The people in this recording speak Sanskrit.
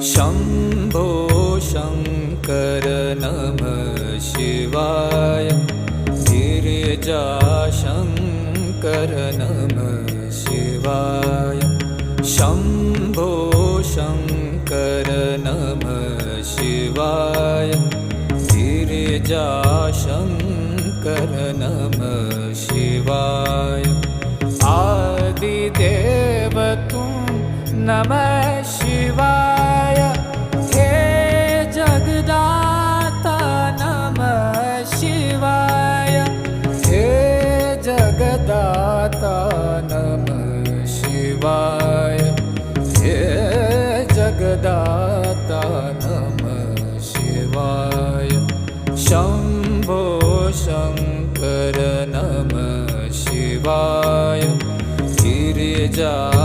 शम्भो शङ्कर नमः शिवाय गिरिजाशङ्कर नमः शिवाय शम्भो शङ्कर नमः शिवाय गिरिजाशङ्कर नमः शिवाय आदिदेव तुम नमः शिवाय हे जगदाता नमः शिवाय हे जगदाता नमः शिवाय हे जगदाता नमः शिवाय शम्भो शङ्कर नमः शिवाय गिरिजा